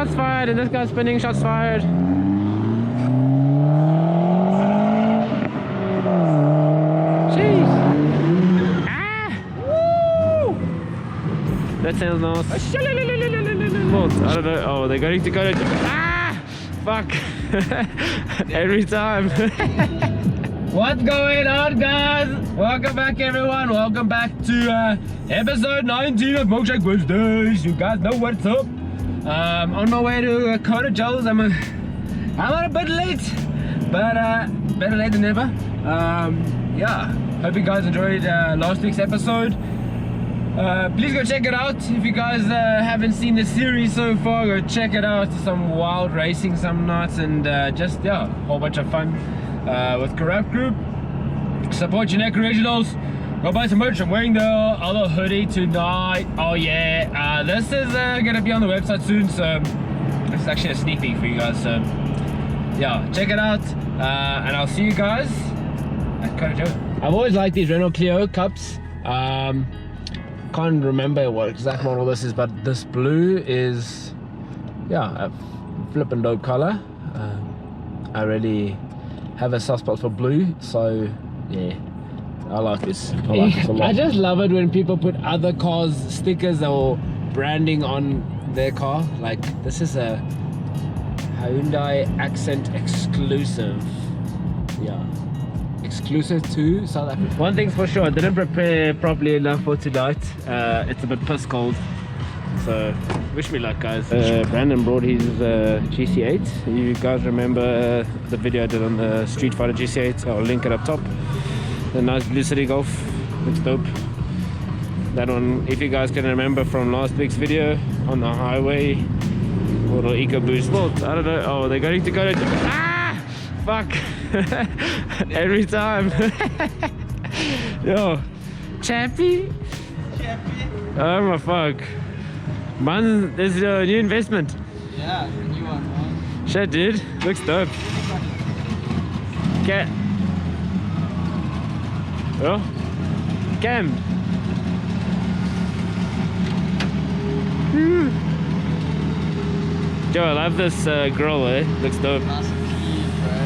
shots fired, and this guy's spinning, shots fired. Jeez. Ah! Woo! That sounds nice. I don't know. Oh, they're going to go to... Ah! Fuck. Every time. What's going on, guys? Welcome back, everyone. Welcome back to episode 19 of Milkshake Wednesdays. You guys know what's up. On my way to Coda Joe's. I'm a bit late, but better late than never. Yeah, hope you guys enjoyed last week's episode. Please go check it out. If you guys haven't seen the series so far, go check it out. Some wild racing, some nuts, and just, yeah, a whole bunch of fun with Corrupt Group. Support your neck originals. Go buy some merch. I'm wearing the other hoodie tonight. Oh yeah, this is gonna be on the website soon, so this is actually a sneak peek for you guys. So yeah, check it out, and I'll see you guys at Coda Joe. I've always liked these Renault Clio cups. Can't remember what exact model this is, but this blue is, yeah, a flippin' dope color. I really have a soft spot for blue, so yeah, I like this. I like this a lot. I just love it when people put other cars' stickers or branding on their car. Like, this is a Hyundai Accent exclusive. Yeah. Exclusive to South Africa. One thing's for sure, I didn't prepare properly enough for tonight. It's a bit piss cold, so wish me luck, guys. Brandon brought his GC8. You guys remember the video I did on the Street Fighter GC8? I'll link it up top. The nice blue city Golf, looks dope. That one, if you guys can remember from last week's video on the highway, little eco boost. Well, I don't know. Oh, they're going to go to... Ah! Fuck. Every time. Yo, Chappy. Oh my fuck. Man, this is a new investment. Yeah, it's a new one, man. Shit, dude. Looks dope. Okay. Oh, Cam. Yo, I love this grill, eh? Looks dope. Nice and clean, bro.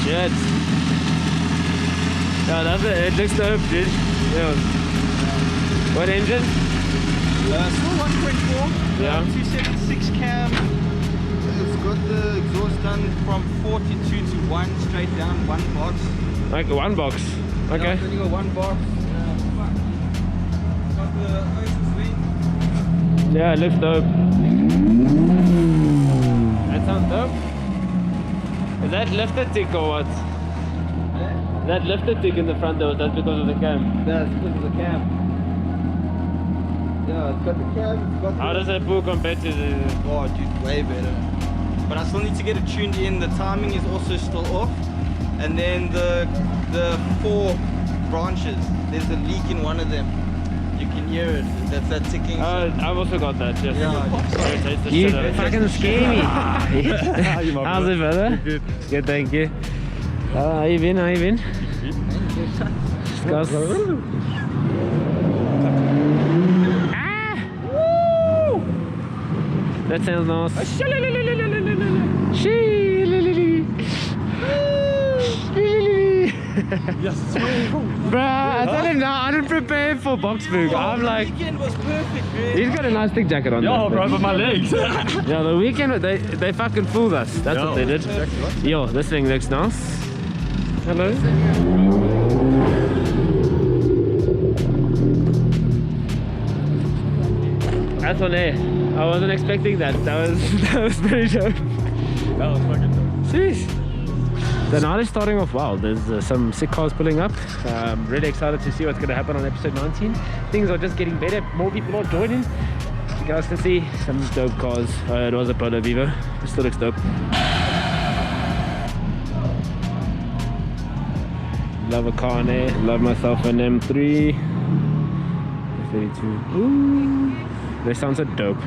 Shit. Yeah, I love it. It looks dope, dude. Yeah. What engine? Still 1.4. Yeah. 276 cam. It's got the exhaust done from 42 to 1 straight down, one box. Like one box. Okay. Yeah, only got one box. Got the Oasis wing. Yeah, it looks dope. That sounds dope. Is that lifted tick or what? Yeah. That lifted tick in the front though, that's because of the cam. That's because of the cam. Yeah, it's got the cam, it's got How does that pull compared to the... Oh dude, way better. But I still need to get it tuned in. The timing is also still off. And then the 4 branches, there's a leak in one of them. You can hear it. That's that ticking. I've also got that, yes. Yeah, You fucking scare me. How's it, brother? Good. Good, thank you. How you been? How you been? Discuss. Ah! Woo! That sounds nice. Yes, it's really cool. Bruh, I told him now, I didn't prepare for Boxburg. I'm like, the weekend was perfect, man. he's got a nice thick jacket on. Yo, though. bro, but my legs. Yeah, the weekend, they fucking fooled us. That's what they did. Yo, this thing looks nice. Hello. That's on air. I wasn't expecting that. That was pretty dope. That was fucking dope. Jeez. The night is starting off well. There's some sick cars pulling up. Really excited to see what's going to happen on episode 19. Things are just getting better. More people are joining. You guys can see some dope cars. It was a Polo Vivo. It still looks dope. Love a car in there. Love myself an M3. 32. Ooh. They sound so dope.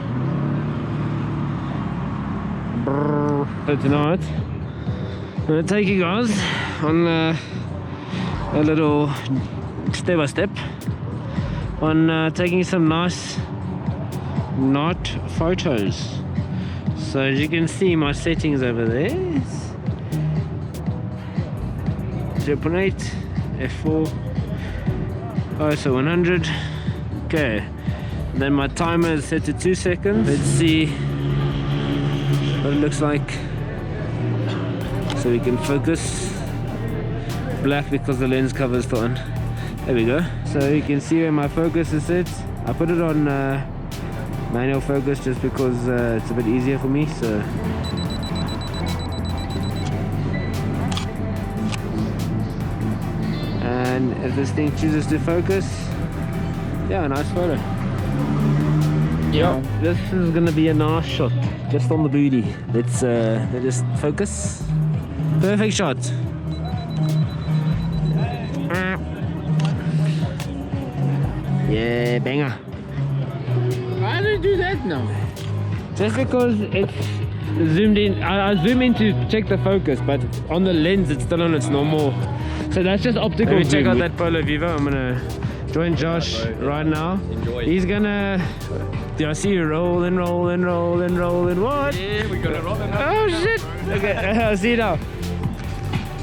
Brrr. So tonight, I'm going to take you guys on a little step by step on taking some nice night photos. So as you can see, my settings over there, 0.8, f4, ISO 100. Okay, then my timer is set to 2 seconds. Let's see what it looks like. So we can focus. Black because the lens cover is still on. There we go. So you can see where my focus is set. I put it on manual focus just because it's a bit easier for me. So and if this thing chooses to focus, yeah, nice photo. Yeah, this is gonna be a nice shot, just on the booty. Let's just focus. Perfect shot. Yeah, banger. Why did you do that now? Just because it's zoomed in. I zoom in to check the focus, but on the lens it's still on its normal. So that's just optical. Let me check out that Polo Vivo. I'm gonna join Josh right now. Enjoy. He's gonna. Do I see you rolling? What? Yeah, we got it rolling. Oh shit! Okay, I see it now.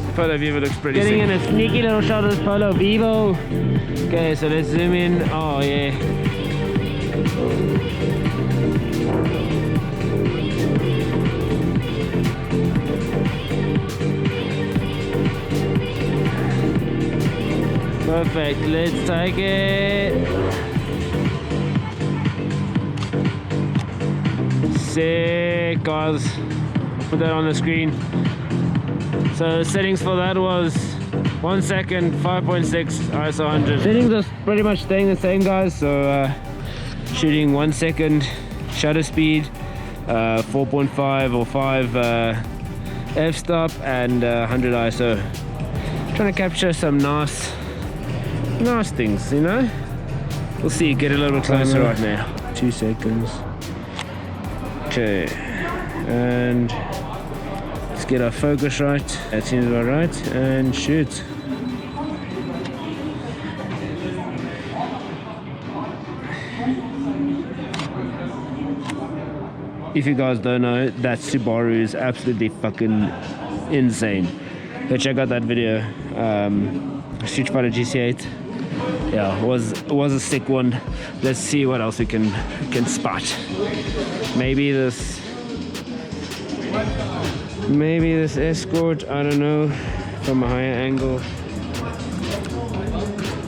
The Polo Vivo looks pretty sick. Getting in a sneaky little shot of this Polo Vivo. Okay, so let's zoom in. Oh yeah. Perfect, let's take it. Sick, guys. Put that on the screen. So the settings for that was 1 second, 5.6, ISO 100. Settings are pretty much staying the same, guys. So shooting 1 second shutter speed, 4.5 or 5 f-stop, and 100 ISO. Trying to capture some nice things, you know. We'll see. Get a little bit closer right now. 2 seconds. Okay, and let's get our focus right. That seems about right, and shoot. If you guys don't know, that Subaru is absolutely fucking insane. Go check out that video. Street Fighter GC8. Yeah, was a sick one. Let's see what else we can spot. Maybe this Escort, I don't know, from a higher angle.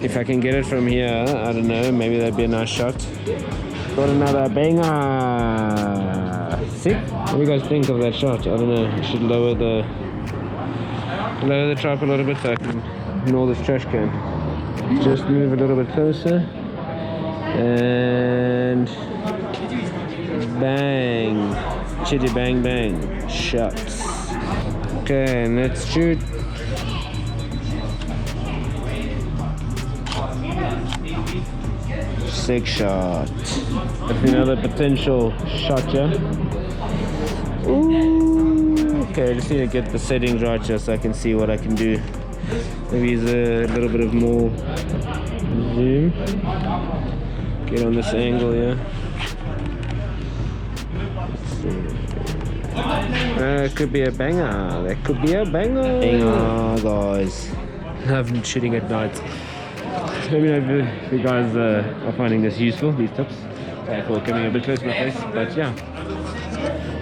If I can get it from here, I don't know, maybe that'd be a nice shot. Got another banger. Sick. What do you guys think of that shot? I don't know. I should lower the tripod a little bit so I can ignore this trash can. Just move a little bit closer, and bang, chitty bang bang, shots. Okay, and let's shoot. Sick shot. That's another potential shot here. Ooh. Okay, I just need to get the settings right here so I can see what I can do. Maybe use a little bit of more zoom. Get on this angle, yeah. It could be a banger. That could be a banger. Banger, guys. I've been shooting at night. Let me know if you guys are finding this useful, these tips. Sorry for coming a bit close to my face, but yeah.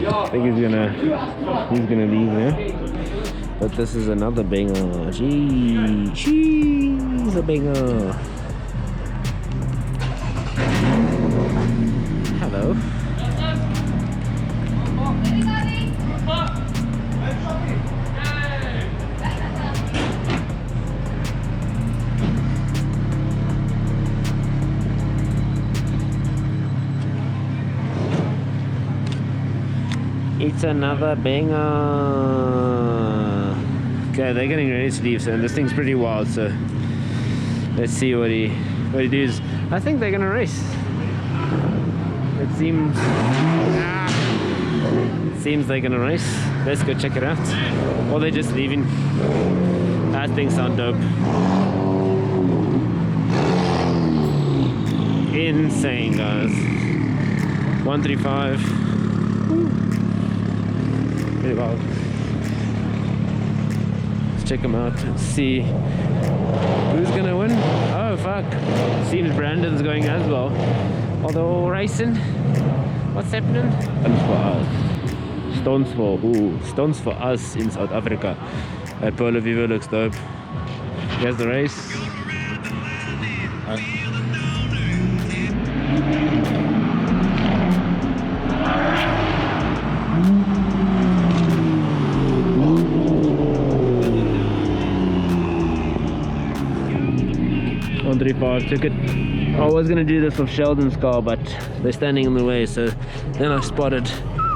I think he's gonna leave there. But this is another banger. She's a banger. Hello. It's another banger. Okay, they're getting ready to leave, so this thing's pretty wild. So let's see what he does. I think they're gonna race. It seems they're gonna race. Let's go check it out. Or they're just leaving. That thing sounds dope. insane, guys. 135. Pretty wild. Let's check them out and see who's gonna win. Oh fuck, seems Brandon's going as well. Are they all racing? What's happening? Stunts for us in South Africa. That Polo Vivo looks dope. Here's the race. Took it. I was gonna do this with Sheldon's car, but they're standing in the way, so then I spotted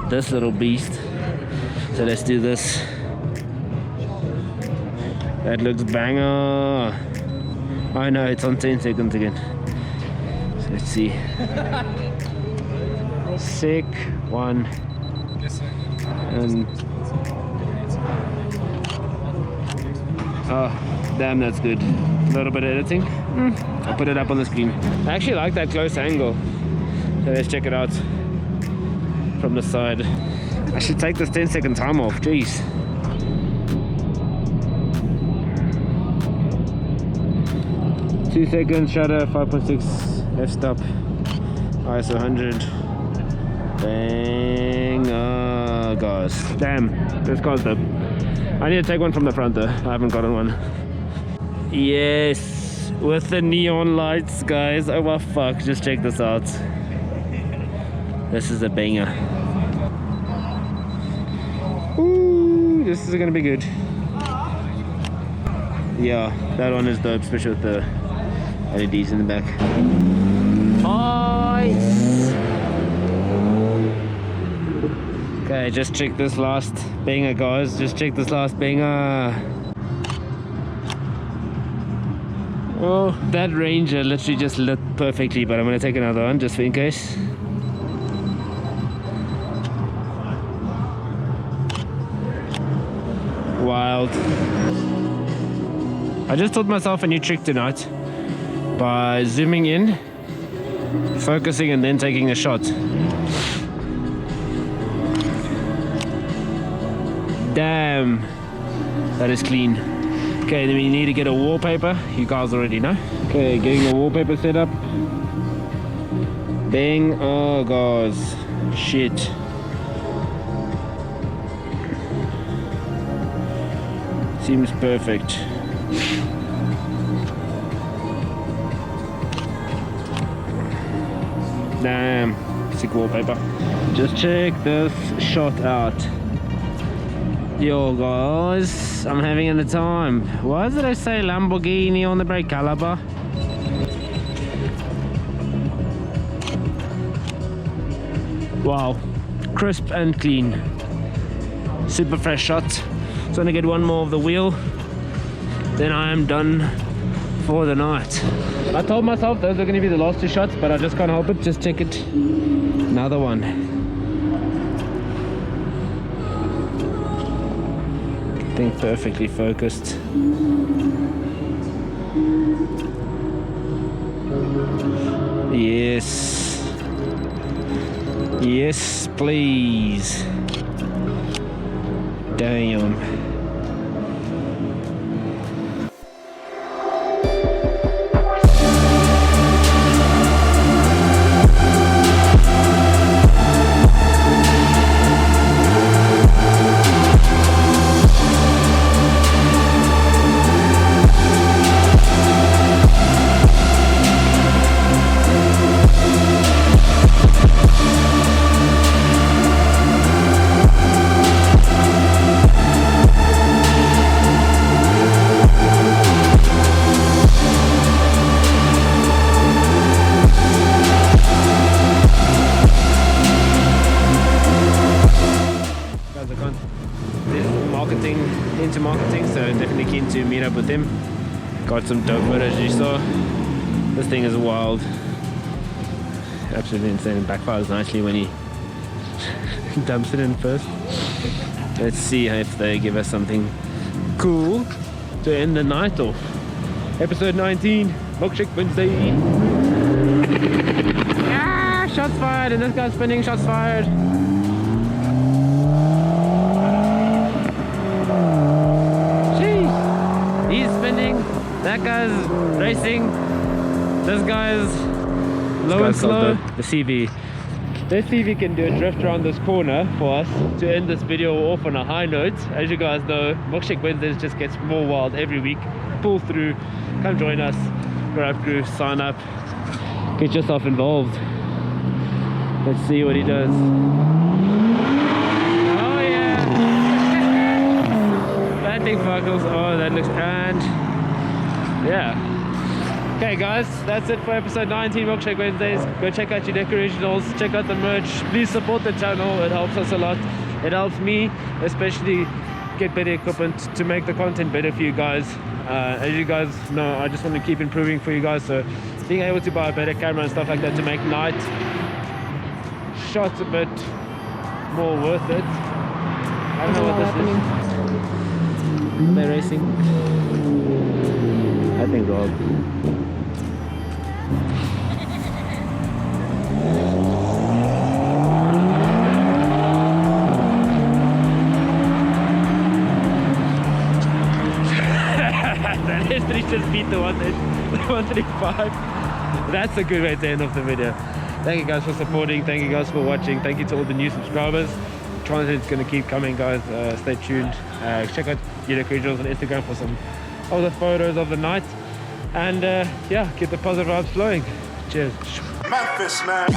this little beast. So let's do this. That looks banger. I know it's on 10 seconds again. So let's see. Sick one. And oh, damn, that's good. A little bit of editing. I'll put it up on the screen. I actually like that close angle. So let's check it out from the side. I should take this 10-second time off. Jeez. Two seconds shutter, 5.6 f-stop, ISO 100. Bang. Oh, guys. Damn, this car's dope. I need to take one from the front though. I haven't gotten one. Yes, with the neon lights, guys. Oh my fuck, just check this out. This is a banger. Ooh, this is gonna be good. Yeah, that one is dope, especially with the LEDs in the back. Nice. Okay, just check this last banger, guys. Just check this last banger. Oh, that Ranger literally just lit perfectly, but I'm gonna take another one just in case. Wild. I just taught myself a new trick tonight by zooming in, focusing, and then taking a shot. Damn, that is clean. Okay, then we need to get a wallpaper. You guys already know. Okay, getting the wallpaper set up. Bang. Oh, guys. Shit. Seems perfect. Damn. Sick wallpaper. Just check this shot out. Yo guys, I'm having a time. Why did I say Lamborghini on the brake caliper? Wow, crisp and clean. Super fresh shot. So I'm gonna get one more of the wheel, then I am done for the night. I told myself those are gonna be the last two shots, but I just can't help it. Just check it. Another one. Think perfectly focused. Yes. Yes, please. Damn. Into marketing, so definitely keen to meet up with him. Got some dope photos you saw. This thing is wild, absolutely insane. It backfires nicely when he dumps it in first. Let's see if they give us something cool to end the night off. Episode 19, Milkshake Wednesday. shots fired, and this guy's spinning, shots fired. Jeez. He's spinning, that guy's racing, this guy's low and slow. The CV. Let's see if we can do a drift around this corner for us to end this video off on a high note. As you guys know, Milkshake Wednesdays just gets more wild every week. Pull through, come join us, grab crew, sign up, get yourself involved. Let's see what he does. Oh yeah! That big buckles. Oh, that looks, and yeah. Okay guys, that's it for episode 19 Milkshake Wednesdays. Go check out your decorationals, check out the merch, please support the channel, it helps us a lot. It helps me especially get better equipment to make the content better for you guys. As you guys know, I just want to keep improving for you guys, so being able to buy a better camera and stuff like that to make night shots a bit more worth it. I don't know what this is. Are they racing? I think Rob. That history just beat the 135. That's a good way to end off the video. Thank you guys for supporting, thank you guys for watching, thank you to all the new subscribers. Content's gonna keep coming guys, stay tuned. Check out your decorations on Instagram for some other photos of the night, and yeah, keep the positive vibes flowing. Cheers. Memphis, man.